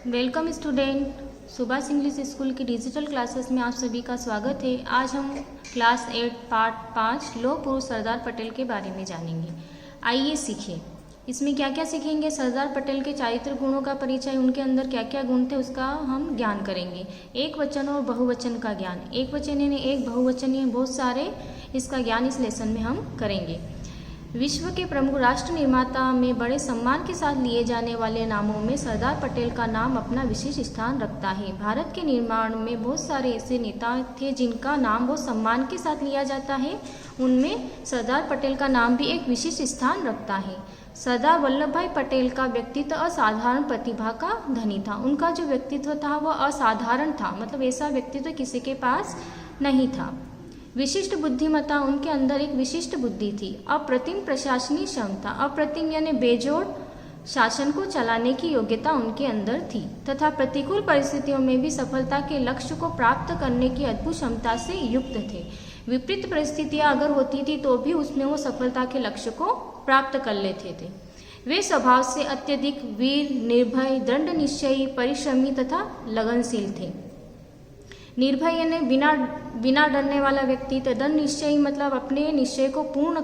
Welcome student, Subhash English school की digital classes में आप सभी का स्वागत है। आज हम क्लास 8 पार्ट 5 लौह पुरुष सरदार पटेल के बारे में जानेंगे। आइए सीखें। इसमें क्या क्या सीखेंगे? सरदार पटेल के चारित्र गुणों का परिचय, उनके अंदर क्या क्या गुण थे उसका हम ज्ञान करेंगे। एक वचन और बहुवचन का ज्ञान, एक वचन यानी एक, बहुवचन यानी बहुत सारे, इसका ज्ञान इस लेसन में हम करेंगे। विश्व के प्रमुख राष्ट्र निर्माता में बड़े सम्मान के साथ लिए जाने वाले नामों में सरदार पटेल का नाम अपना विशेष स्थान रखता है। भारत के निर्माण में बहुत सारे ऐसे नेता थे जिनका नाम बहुत सम्मान के साथ लिया जाता है, उनमें सरदार पटेल का नाम भी एक विशेष स्थान रखता है। सरदार वल्लभ भाई पटेल का व्यक्तित्व असाधारण प्रतिभा का धनी था। उनका जो व्यक्तित्व था वह असाधारण था, मतलब ऐसा व्यक्तित्व किसी के पास नहीं था। विशिष्ट बुद्धिमत्ता, उनके अंदर एक विशिष्ट बुद्धि थी। अप्रतिम प्रशासनिक क्षमता, अप्रतिम यानी बेजोड़ शासन को चलाने की योग्यता उनके अंदर थी तथा प्रतिकूल परिस्थितियों में भी सफलता के लक्ष्य को प्राप्त करने की अद्भुत क्षमता से युक्त थे। विपरीत परिस्थितियां अगर होती थी तो भी उसमें वो सफलता के लक्ष्य को प्राप्त कर लेते थे। वे स्वभाव से अत्यधिक वीर, निर्भय, दृढ़ निश्चयी, परिश्रमी तथा लगनशील थे। निर्भय यानी बिना डरने वाला व्यक्ति, तो दृढ़ निश्चयी मतलब अपने निश्चय को पूर्ण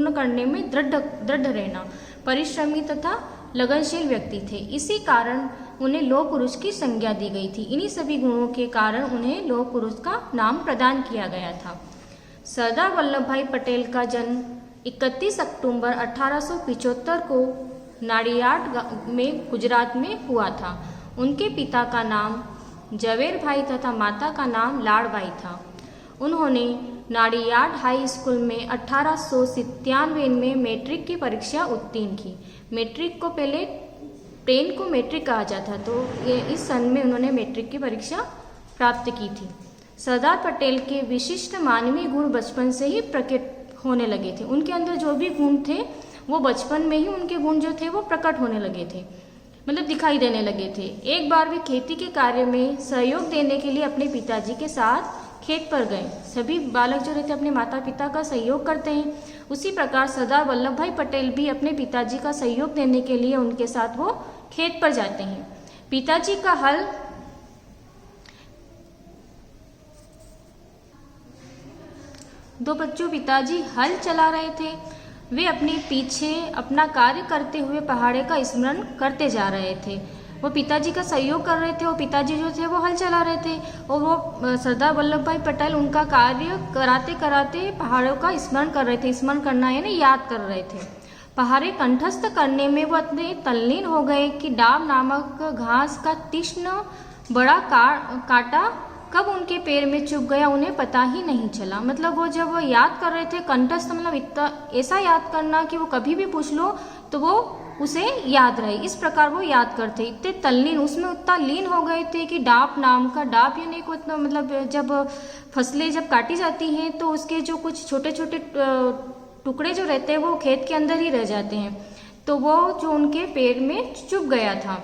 करने में दृढ़ रहना। परिश्रमी तथा लगनशील व्यक्ति थे, इसी कारण उन्हें लौह पुरुष की संज्ञा दी गई थी। इन्हीं सभी गुणों के कारण उन्हें लौह पुरुष का नाम प्रदान किया गया था। सरदार वल्लभ भाई पटेल का जन्म 31 अक्टूबर 1875 को नाडियाड में गुजरात में हुआ था। उनके पिता का नाम जवेर भाई तथा माता का नाम लाड़बाई था। उन्होंने नाडियाड हाई स्कूल में 1897 में मैट्रिक की परीक्षा उत्तीर्ण की। मैट्रिक को पहले 10 को मैट्रिक कहा जाता, तो ये इस सन में उन्होंने मैट्रिक की परीक्षा प्राप्त की थी। सरदार पटेल के विशिष्ट मानवीय गुण बचपन से ही प्रकट होने लगे थे। उनके अंदर जो भी गुण थे वो बचपन में ही उनके गुण जो थे वो प्रकट होने लगे थे, मतलब दिखाई देने लगे थे। एक बार वे खेती के कार्य में सहयोग देने के लिए अपने पिताजी के साथ खेत पर गए। सभी बालक जो रहते अपने माता पिता का सहयोग करते हैं, उसी प्रकार सरदार वल्लभ भाई पटेल भी अपने पिताजी का सहयोग देने के लिए उनके साथ वो खेत पर जाते हैं। पिताजी का हल दो बच्चों पिताजी हल चला रहे थे। वे अपने पीछे अपना कार्य करते हुए पहाड़े का स्मरण करते जा रहे थे। वो पिताजी का सहयोग कर रहे थे, वो पिताजी जो थे वो हल चला रहे थे और वो सरदार वल्लभ भाई पटेल उनका कार्य कराते कराते पहाड़ों का स्मरण कर रहे थे। स्मरण करना यानी याद कर रहे थे। पहाड़े कंठस्थ करने में वो इतने तल्लीन हो गए कि डाब नामक घास का तीक्ष्ण बड़ा कांटा कब उनके पैर में चुभ गया उन्हें पता ही नहीं चला। मतलब वो जब वो याद कर रहे थे, कंठस्थ मतलब इतना ऐसा याद करना कि वो कभी भी पूछ लो तो वो उसे याद रहे, इस प्रकार वो याद करते। इतने तल्लीन, उसमें उतना लीन हो गए थे कि डाब नाम का, डाब यानी को इतना मतलब जब फसलें जब काटी जाती हैं तो उसके जो कुछ छोटे छोटे टुकड़े जो रहते हैं वो खेत के अंदर ही रह जाते हैं, तो वो जो उनके पैर में चुभ गया था।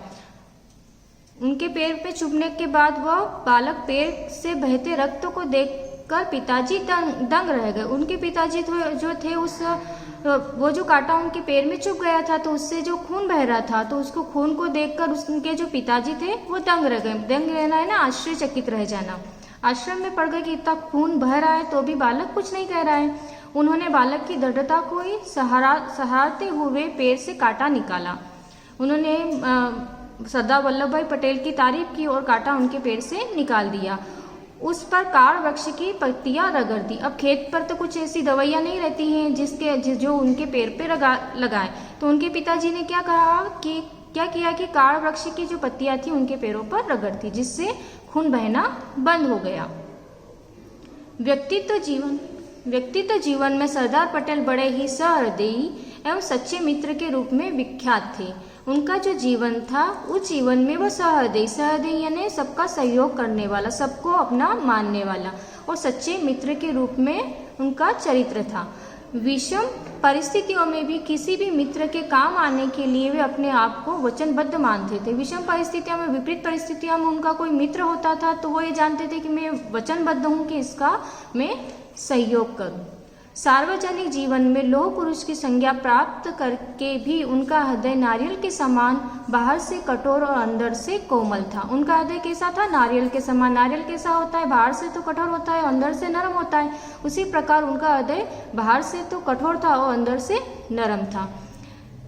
उनके पैर पे चुभने के बाद वह बालक पैर से बहते रक्त को देखकर पिताजी दंग रह गए। उनके पिताजी जो थे वो जो कांटा उनके पैर में चुभ गया था तो उससे जो खून बह रहा था, तो उसको खून को देखकर उनके जो पिताजी थे वो दंग रह गए। दंग रहना है ना आश्चर्यचकित रह जाना। आश्चर्य में पड़ गए कि इतना खून बह रहा है तो भी बालक कुछ नहीं कह रहा है। उन्होंने बालक की दृढ़ता को ही सहारते हुए पैर से कांटा निकाला। उन्होंने सरदार वल्लभ भाई पटेल की तारीफ की और कांटा उनके पैर से निकाल दिया। उस पर कार वृक्ष की पत्तियां रगड़ दी। अब खेत पर तो कुछ ऐसी दवाइयां नहीं रहती हैं जो उनके पैर पे लगाए, तो उनके पिताजी ने क्या किया कि कार वृक्ष की जो पत्तियां थी उनके पैरों पर रगड़ दी, जिससे खून बहना बंद हो गया। व्यक्तित्व जीवन में सरदार पटेल बड़े ही सहृदयी एवं सच्चे मित्र के रूप में विख्यात थे। उनका जो जीवन था उस जीवन में वो सहृदयी यानी सबका सहयोग करने वाला, सबको अपना मानने वाला और सच्चे मित्र के रूप में उनका चरित्र था। विषम परिस्थितियों में भी किसी भी मित्र के काम आने के लिए वे अपने आप को वचनबद्ध मानते थे। विषम परिस्थितियों में, विपरीत परिस्थितियों में उनका कोई मित्र होता था तो वो ये जानते थे कि मैं वचनबद्ध हूँ कि इसका मैं सहयोग करूँ। सार्वजनिक जीवन में लौह पुरुष की संज्ञा प्राप्त करके भी उनका हृदय नारियल के समान बाहर से कठोर और अंदर से कोमल था। उनका हृदय कैसा था? नारियल के समान। नारियल कैसा होता है? बाहर से तो कठोर होता है, अंदर से नरम होता है। उसी प्रकार उनका हृदय बाहर से तो कठोर था और अंदर से नरम था।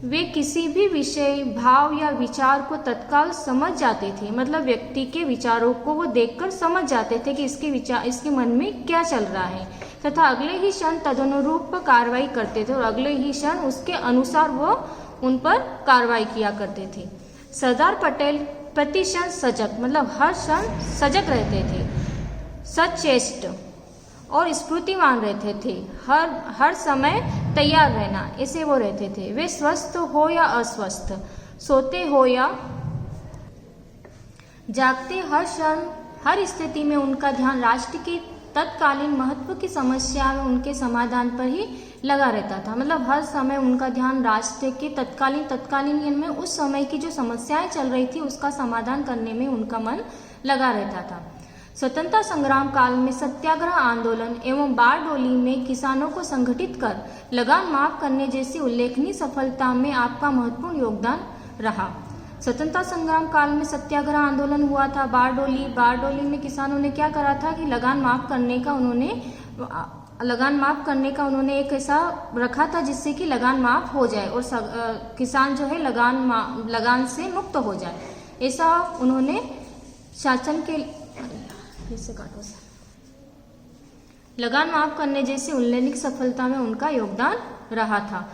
वे किसी भी विषय, भाव या विचार को तत्काल समझ जाते थे। मतलब व्यक्ति के विचारों को वो देखकर समझ जाते थे कि इसके मन में क्या चल रहा है, तथा अगले ही क्षण तदनुरूप कार्रवाई करते थे और अगले ही क्षण उसके अनुसार वो उन पर कार्रवाई किया करते थे। सरदार पटेल प्रति क्षण सजग, मतलब हर क्षण सजग रहते थे, सचेष्ट और स्फूर्तिमान रहते थे। हर समय तैयार रहना, ऐसे वो रहते थे। वे स्वस्थ हो या अस्वस्थ, सोते हो या जागते, हर क्षण हर स्थिति में उनका ध्यान राष्ट्र की तत्कालीन महत्व की समस्या में उनके समाधान पर ही लगा रहता था। मतलब हर समय उनका ध्यान राष्ट्र के तत्कालीन में उस समय की जो समस्याएं चल रही थी उसका समाधान करने में उनका मन लगा रहता था। स्वतंत्रता संग्राम काल में सत्याग्रह आंदोलन एवं बारडोली में किसानों को संगठित कर लगान माफ करने जैसी उल्लेखनीय सफलता में आपका महत्वपूर्ण योगदान रहा। स्वतंत्रता संग्राम काल में सत्याग्रह आंदोलन हुआ था। बारडोली में किसानों ने क्या करा था कि लगान माफ करने का उन्होंने एक ऐसा रखा था जिससे कि लगान माफ हो जाए और किसान जो है लगान से मुक्त हो जाए। ऐसा उन्होंने शासन के लगान माफ करने जैसी उल्लेखनीय सफलता में उनका योगदान रहा था।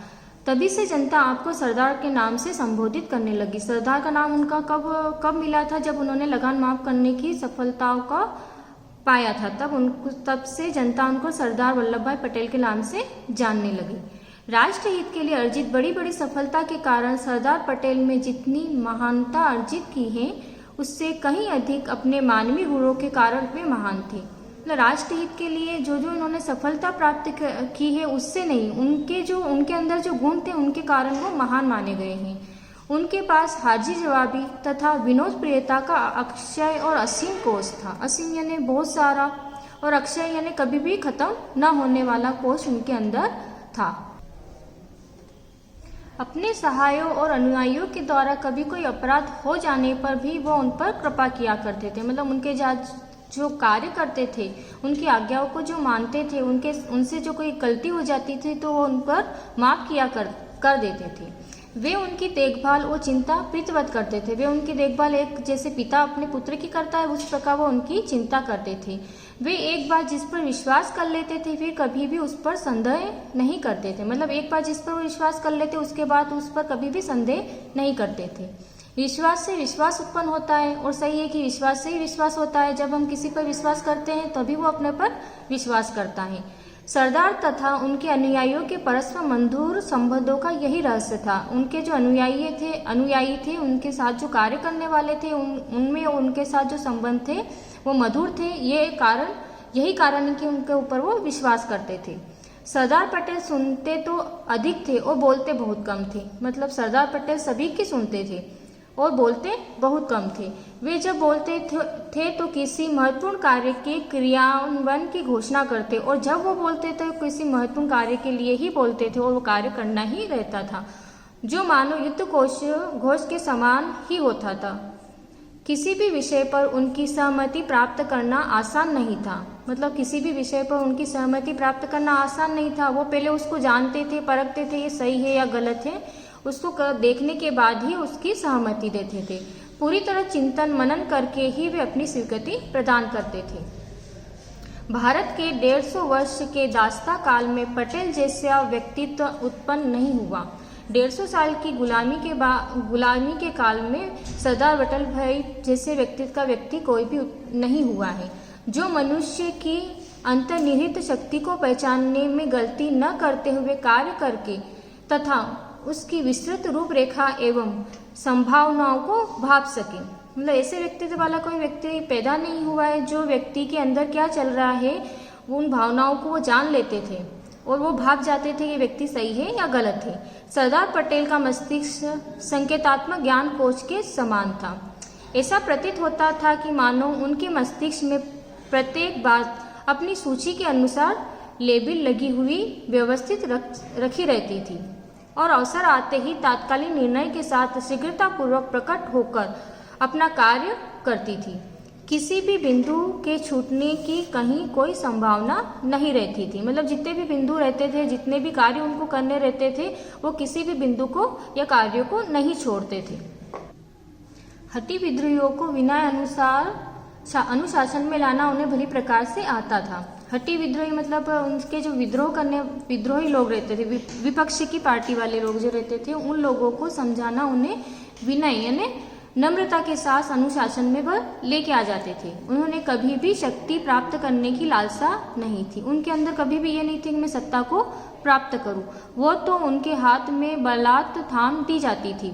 तभी से जनता आपको सरदार के नाम से संबोधित करने लगी। सरदार का नाम उनका कब मिला था? जब उन्होंने लगान माफ करने की सफलताओं का पाया था, तब से जनता उनको सरदार वल्लभ भाई पटेल के नाम से जानने लगी। राष्ट्र हित के लिए अर्जित बड़ी बड़ी सफलता के कारण सरदार पटेल में जितनी महानता अर्जित की है उससे कहीं अधिक अपने मानवीय गुणों के कारण वे महान थे। मतलब राष्ट्र हित के लिए जो इन्होंने सफलता प्राप्त की है उससे नहीं, उनके अंदर जो गुण थे उनके कारण वो महान माने गए हैं। उनके पास हाजी जवाबी तथा विनोद प्रियता का अक्षय और असीम कोश था। असीम यानी बहुत सारा और अक्षय यानी कभी भी खत्म न होने वाला कोश उनके अंदर था। अपने सहायों और अनुयायियों के द्वारा कभी कोई अपराध हो जाने पर भी वो उन पर कृपा किया करते थे। मतलब उनके जो कार्य करते थे, उनकी आज्ञाओं को जो मानते थे, उनसे जो कोई गलती हो जाती थी तो वो उन पर माफ किया कर देते थे। वे उनकी देखभाल और चिंता प्रीतवत करते थे। वे उनकी देखभाल एक जैसे पिता अपने पुत्र की करता है उस प्रकार वो उनकी चिंता करते थे। वे एक बार जिस पर विश्वास कर लेते थे फिर कभी भी उस पर संदेह नहीं करते थे। मतलब एक बार जिस पर वो विश्वास कर लेते उसके बाद उस पर कभी भी संदेह नहीं करते थे। विश्वास से विश्वास उत्पन्न होता है और सही है कि विश्वास से ही विश्वास होता है। जब हम किसी पर विश्वास करते हैं तभी वो अपने पर विश्वास करता है। सरदार तथा उनके अनुयायियों के परस्पर मधुर संबंधों का यही रहस्य था। उनके जो अनुयायी थे उनके साथ जो कार्य करने वाले थे उनमें उनके साथ जो संबंध थे वो मधुर थे। यही कारण है कि उनके ऊपर वो विश्वास करते थे। सरदार पटेल सुनते तो अधिक थे और बोलते बहुत कम थे। मतलब सरदार पटेल सभी की सुनते थे और बोलते बहुत कम थे। वे जब बोलते थे तो किसी महत्वपूर्ण कार्य के क्रियान्वयन की घोषणा करते और जब वो बोलते थे किसी महत्वपूर्ण कार्य के लिए ही बोलते थे और वो कार्य करना ही रहता था, जो मानो युद्ध घोष के समान ही होता था। किसी भी विषय पर उनकी सहमति प्राप्त करना आसान नहीं था। मतलब किसी भी विषय पर उनकी सहमति प्राप्त करना आसान नहीं था। वो पहले उसको जानते थे, परखते थे ये सही है या गलत है, उसको देखने के बाद ही उसकी सहमति देते थे। पूरी तरह चिंतन मनन करके ही वे अपनी स्वीकृति प्रदान करते थे। भारत के 150 वर्ष के दास्ता काल में पटेल जैसा व्यक्तित्व उत्पन्न नहीं हुआ। 150 साल की गुलामी के काल में सरदार वल्लभ भाई जैसे व्यक्तित्व का व्यक्ति कोई भी नहीं हुआ है, जो मनुष्य की अंतर्निहित शक्ति को पहचानने में गलती न करते हुए कार्य करके तथा उसकी विस्तृत रूपरेखा एवं संभावनाओं को भाप सके। मतलब ऐसे व्यक्तित्व वाला कोई व्यक्ति पैदा नहीं हुआ है जो व्यक्ति के अंदर क्या चल रहा है उन भावनाओं को वो जान लेते थे और वो भाग जाते थे कि व्यक्ति सही है या गलत है। सरदार पटेल का मस्तिष्क संकेतात्मक ज्ञान कोश के समान था। ऐसा प्रतीत होता था कि मानो उनके मस्तिष्क में प्रत्येक बात अपनी सूची के अनुसार लेबिल लगी हुई व्यवस्थित रखी रहती थी और अवसर आते ही तात्कालिक निर्णय के साथ शीघ्रतापूर्वक प्रकट होकर अपना कार्य करती थी। किसी भी बिंदु के छूटने की कहीं कोई संभावना नहीं रहती थी। मतलब जितने भी बिंदु रहते थे, जितने भी कार्य उनको करने रहते थे, वो किसी भी बिंदु को या कार्यों को नहीं छोड़ते थे। हठी विद्रोहियों को विनय अनुशासन में लाना उन्हें भली प्रकार से आता था। हठी विद्रोही मतलब उनके जो विद्रोही लोग रहते थे, विपक्ष की पार्टी वाले लोग जो रहते थे, उन लोगों को समझाना उन्हें विनय यानी नम्रता के साथ अनुशासन में वह लेके आ जाते थे। उन्होंने कभी भी शक्ति प्राप्त करने की लालसा नहीं थी। उनके अंदर कभी भी ये नहीं थी कि मैं सत्ता को प्राप्त करूं। वो तो उनके हाथ में बलात् थाम दी जाती थी।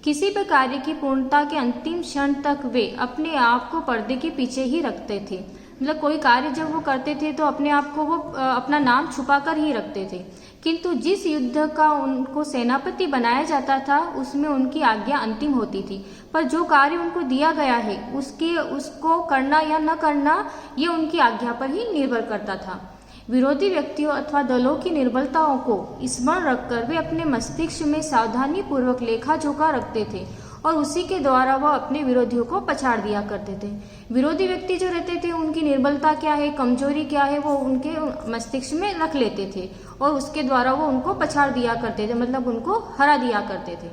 किसी भी कार्य की पूर्णता के अंतिम क्षण तक वे अपने आप को पर्दे के पीछे ही रखते थे। मतलब कोई कार्य जब वो करते थे तो अपने आप को वो अपना नाम छुपा कर ही रखते थे। किंतु जिस युद्ध का उनको सेनापति बनाया जाता था उसमें उनकी आज्ञा अंतिम होती थी। पर जो कार्य उनको दिया गया है उसको करना या न करना ये उनकी आज्ञा पर ही निर्भर करता था। विरोधी व्यक्तियों अथवा दलों की निर्बलताओं को स्मरण रखकर वे अपने मस्तिष्क में सावधानी पूर्वक लेखा जोखा रखते थे और उसी के द्वारा वह अपने विरोधियों को पछाड़ दिया करते थे। विरोधी व्यक्ति जो रहते थे उनकी निर्बलता क्या है, कमजोरी क्या है, वो उनके मस्तिष्क में रख लेते थे और उसके द्वारा वो उनको पछाड़ दिया करते थे, मतलब उनको हरा दिया करते थे।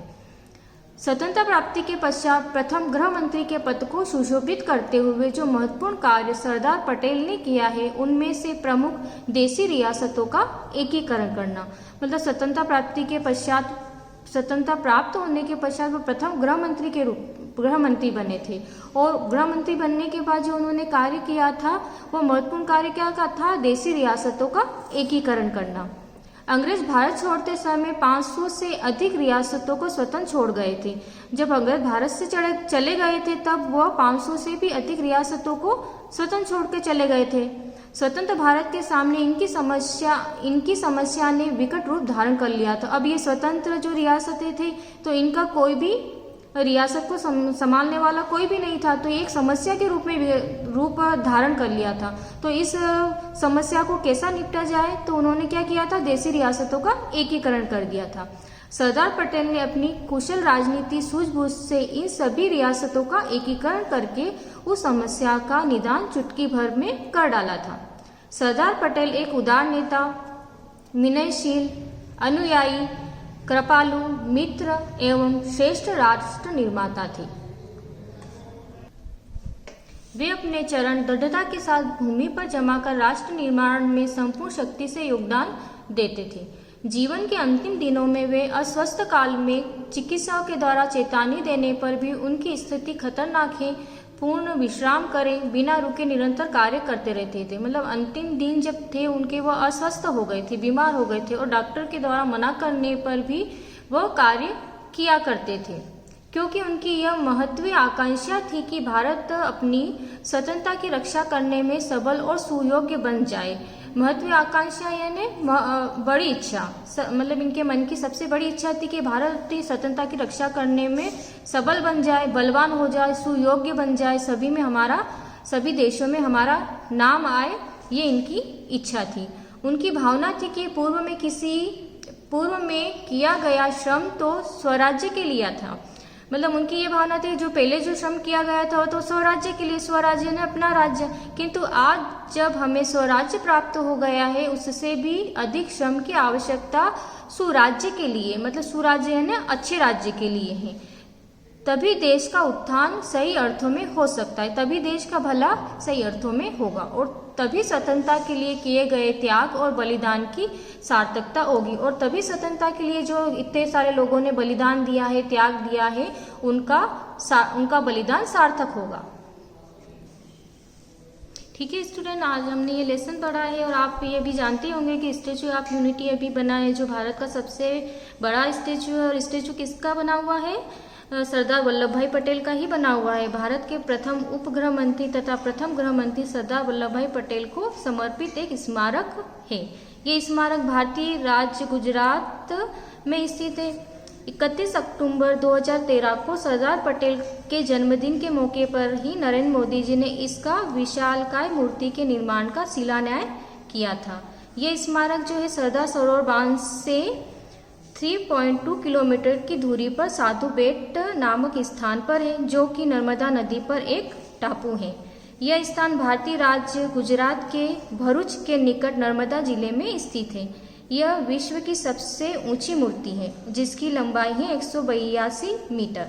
स्वतंत्रता प्राप्ति के पश्चात प्रथम गृह मंत्री के पद को सुशोभित करते हुए जो महत्वपूर्ण कार्य सरदार पटेल ने किया है उनमें से प्रमुख देशी रियासतों का एकीकरण करना। मतलब स्वतंत्रता प्राप्त होने के पश्चात वो प्रथम गृह मंत्री बने थे और गृह मंत्री बनने के बाद जो उन्होंने कार्य किया था वो महत्वपूर्ण कार्य क्या था, देशी रियासतों का एकीकरण करना। अंग्रेज भारत छोड़ते समय 500 से अधिक रियासतों को स्वतंत्र छोड़ गए थे। जब अंग्रेज भारत से चले गए थे तब वह 500 से भी अधिक रियासतों को स्वतंत्र छोड़ के चले गए थे। स्वतंत्र भारत के सामने इनकी समस्या ने विकट रूप धारण कर लिया था। अब ये स्वतंत्र जो रियासतें थे तो इनका कोई भी रियासत को संभालने वाला कोई भी नहीं था, तो एक समस्या के रूप धारण कर लिया था। तो इस समस्या को कैसा निपटा जाए, तो उन्होंने क्या किया था, देशी रियासतों का एकीकरण कर दिया था। सरदार पटेल ने अपनी कुशल राजनीति सूझबूझ से इन सभी रियासतों का एकीकरण करके उस समस्या का निदान चुटकी भर में कर डाला था। सरदार पटेल एक उदार नेता, विनयशील, अनुयायी, कृपालु, मित्र एवं श्रेष्ठ राष्ट्र निर्माता थे। वे अपने चरण दृढ़ता के साथ भूमि पर जमाकर राष्ट्र निर्माण में संपूर्ण शक्ति से योगदान देते थे। जीवन के अंतिम दिनों में वे अस्वस्थ काल में चिकित्सकों के द्वारा चेतावनी देने पर भी उनकी स्थिति खतरनाक है, पूर्ण विश्राम करें, बिना रुके निरंतर कार्य करते रहते थे। मतलब अंतिम दिन जब थे उनके, वह अस्वस्थ हो गए थे, बीमार हो गए थे और डॉक्टर के द्वारा मना करने पर भी वह कार्य किया करते थे, क्योंकि उनकी यह महत्वपूर्ण आकांक्षा थी कि भारत अपनी स्वतंत्रता की रक्षा करने में सबल और सुयोग्य बन जाए। महत्वपूर्ण आकांक्षा यानी बड़ी इच्छा, मतलब इनके मन की सबसे बड़ी इच्छा थी कि भारत की स्वतंत्रता की रक्षा करने में सबल बन जाए, बलवान हो जाए, सुयोग्य बन जाए, सभी देशों में हमारा नाम आए, ये इनकी इच्छा थी। उनकी भावना थी कि पूर्व में किया गया श्रम तो स्वराज्य के लिए था। मतलब उनकी ये भावना थी जो पहले जो श्रम किया गया था वो तो स्वराज्य के लिए, स्वराज्य ने अपना राज्य, किंतु आज जब हमें स्वराज्य प्राप्त हो गया है उससे भी अधिक श्रम की आवश्यकता सुराज्य के लिए, मतलब सुराज्य है ना, अच्छे राज्य के लिए है। तभी देश का उत्थान सही अर्थों में हो सकता है, तभी देश का भला सही अर्थों में होगा और तभी स्वतंत्रता के लिए किए गए त्याग और बलिदान की सार्थकता होगी और तभी स्वतंत्रता के लिए जो इतने सारे लोगों ने बलिदान दिया है, त्याग दिया है, उनका बलिदान सार्थक होगा। ठीक है स्टूडेंट, आज हमने ये लेसन पढ़ा है और आप ये भी जानते होंगे कि स्टैचू ऑफ यूनिटी अभी बना है, जो भारत का सबसे बड़ा स्टैचू है और स्टैचू किसका बना हुआ है, सरदार वल्लभ भाई पटेल का ही बना हुआ है। भारत के प्रथम उप गृह मंत्री तथा प्रथम गृह मंत्री सरदार वल्लभ भाई पटेल को समर्पित एक स्मारक है। ये स्मारक भारतीय राज्य गुजरात में स्थित है। 31 अक्टूबर 2013 को सरदार पटेल के जन्मदिन के मौके पर ही नरेंद्र मोदी जी ने इसका विशालकाय मूर्ति के निर्माण का शिलान्यास किया था। यह स्मारक जो है सरदार सरोवर बांध से 3.2 किलोमीटर की दूरी पर साधु बेट नामक स्थान पर है, जो कि नर्मदा नदी पर एक टापू है। यह स्थान भारतीय राज्य गुजरात के भरूच के निकट नर्मदा जिले में स्थित है। यह विश्व की सबसे ऊंची मूर्ति है, जिसकी लंबाई है 182 मीटर।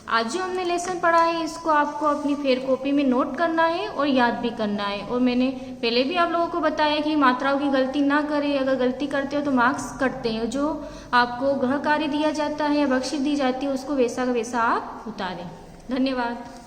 आज जो हमने लेसन पढ़ा है, इसको आपको अपनी फेयर कॉपी में नोट करना है और याद भी करना है। और मैंने पहले भी आप लोगों को बताया कि मात्राओं की गलती ना करें, अगर गलती करते हो तो मार्क्स कटते हैं। जो आपको गृह कार्य दिया जाता है या बख्शिश दी जाती है, उसको वैसा का वैसा आप उतारें। धन्यवाद।